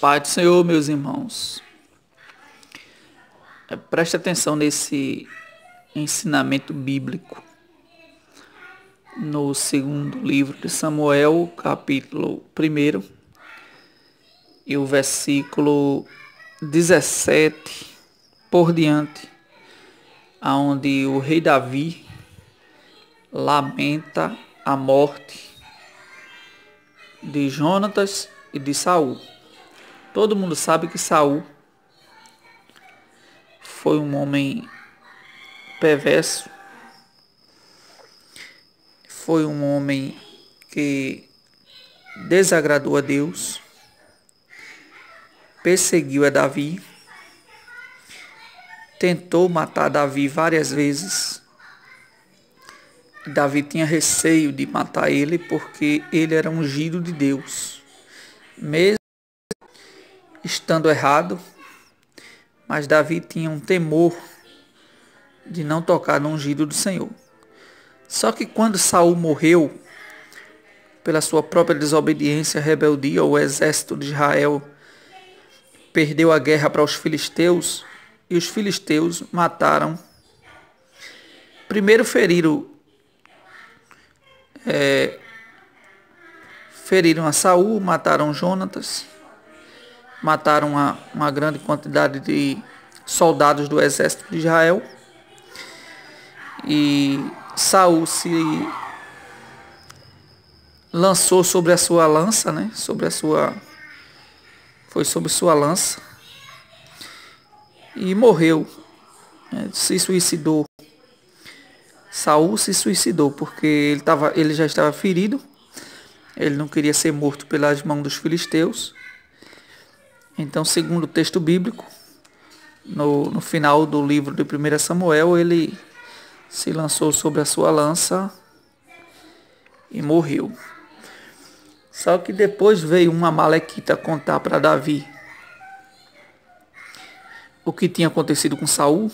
Pai do Senhor, meus irmãos, preste atenção nesse ensinamento bíblico no segundo livro de Samuel, capítulo 1, e o versículo 17 por diante, onde o rei Davi lamenta a morte de Jonatas e de Saul. Todo mundo sabe que Saul foi um homem perverso, foi um homem que desagradou a Deus, perseguiu a Davi, tentou matar Davi várias vezes. Davi tinha receio de matar ele porque ele era ungido de Deus, mesmo estando errado, mas Davi tinha um temor de não tocar no ungido do Senhor. Só que quando Saul morreu, pela sua própria desobediência e rebeldia, o exército de Israel perdeu a guerra para os filisteus, e os filisteus mataram. Primeiro feriram a Saul, mataram Jonatas, mataram uma grande quantidade de soldados do exército de Israel. E Saul se lançou sobre a sua lança, foi sobre sua lança e morreu, se suicidou. Saul se suicidou porque ele já estava ferido, ele não queria ser morto pelas mãos dos filisteus. Então, segundo o texto bíblico, no final do livro de 1 Samuel, ele se lançou sobre a sua lança e morreu. Só que depois veio uma amalequita contar para Davi o que tinha acontecido com Saul.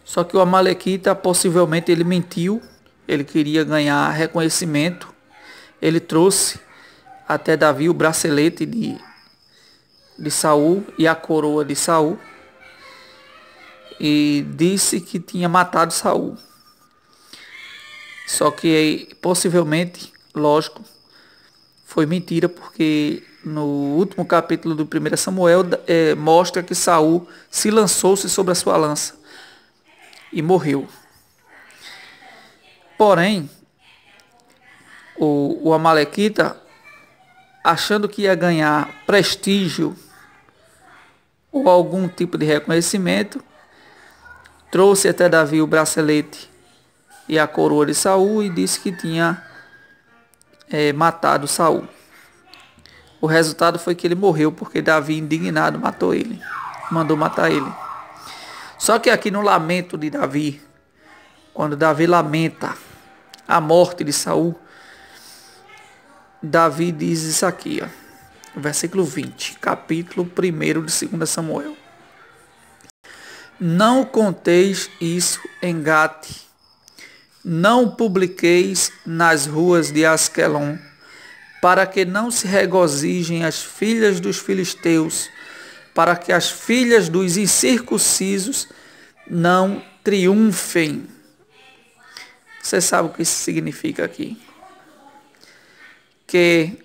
Só que o amalequita, possivelmente, ele mentiu, ele queria ganhar reconhecimento. Ele trouxe até Davi o bracelete de Saul e a coroa de Saul, e disse que tinha matado Saul. Só que possivelmente, lógico, foi mentira, porque no último capítulo do 1 Samuel mostra que Saul se lançou-se sobre a sua lança e morreu. Porém, o amalequita, achando que ia ganhar prestígio ou algum tipo de reconhecimento, trouxe até Davi o bracelete e a coroa de Saul e disse que tinha matado Saul. O resultado foi que ele morreu, porque Davi, indignado, mandou matar ele. Só que aqui no lamento de Davi, quando Davi lamenta a morte de Saul, Davi diz isso aqui, versículo 20, capítulo 1 de 2 Samuel. Não conteis isso em Gate, não publiqueis nas ruas de Asquelon, para que não se regozijem as filhas dos filisteus, para que as filhas dos incircuncisos não triunfem. Você sabe o que isso significa aqui? Que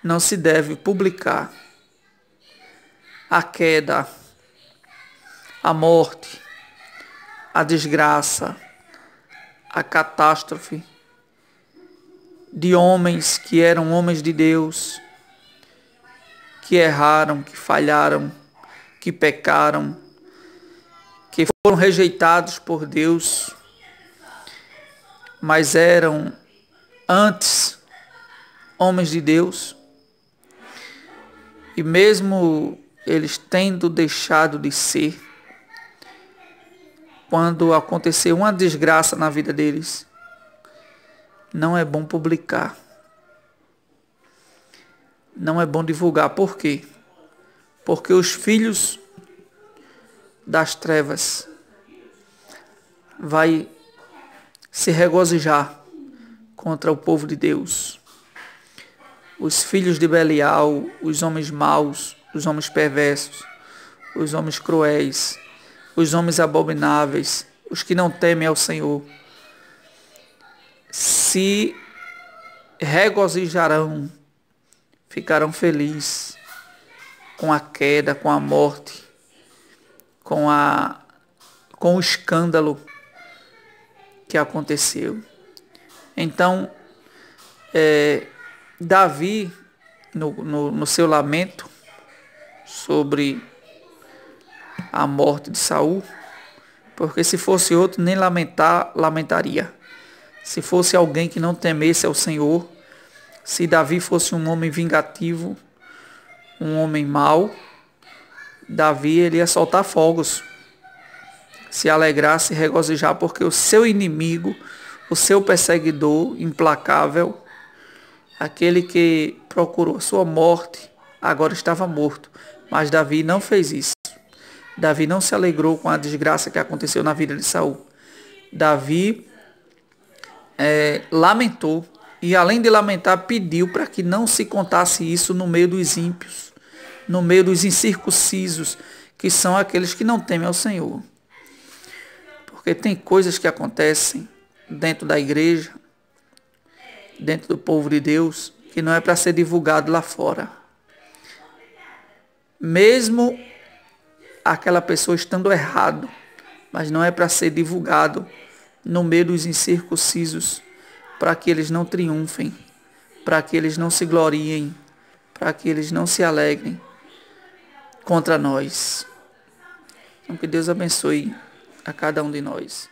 não se deve publicar a queda, a morte, a desgraça, a catástrofe de homens que eram homens de Deus, que erraram, que falharam, que pecaram, que foram rejeitados por Deus, mas eram antes homens de Deus. E mesmo eles tendo deixado de ser, quando aconteceu uma desgraça na vida deles, não é bom publicar. Não é bom divulgar. Por quê? Porque os filhos das trevas vai se regozijar contra o povo de Deus. os filhos de Belial, os homens maus, os homens perversos, os homens cruéis, os homens abomináveis, os que não temem ao Senhor, se regozijarão, ficarão felizes com a queda, com a morte, com o escândalo que aconteceu. Então, Davi, no seu lamento sobre a morte de Saul, porque se fosse outro, nem lamentaria. Se fosse alguém que não temesse ao Senhor, se Davi fosse um homem vingativo, um homem mau, Davi ele ia soltar fogos, se alegrar, se regozijar, porque o seu inimigo, o seu perseguidor implacável, aquele que procurou sua morte, agora estava morto. Mas Davi não fez isso. Davi não se alegrou com a desgraça que aconteceu na vida de Saul. Davi lamentou e, além de lamentar, pediu para que não se contasse isso no meio dos ímpios, no meio dos incircuncisos, que são aqueles que não temem ao Senhor. Porque tem coisas que acontecem dentro da igreja, dentro do povo de Deus, que não é para ser divulgado lá fora. Mesmo aquela pessoa estando errado, mas não é para ser divulgado no meio dos incircuncisos, para que eles não triunfem, para que eles não se gloriem, para que eles não se alegrem contra nós. Então que Deus abençoe a cada um de nós.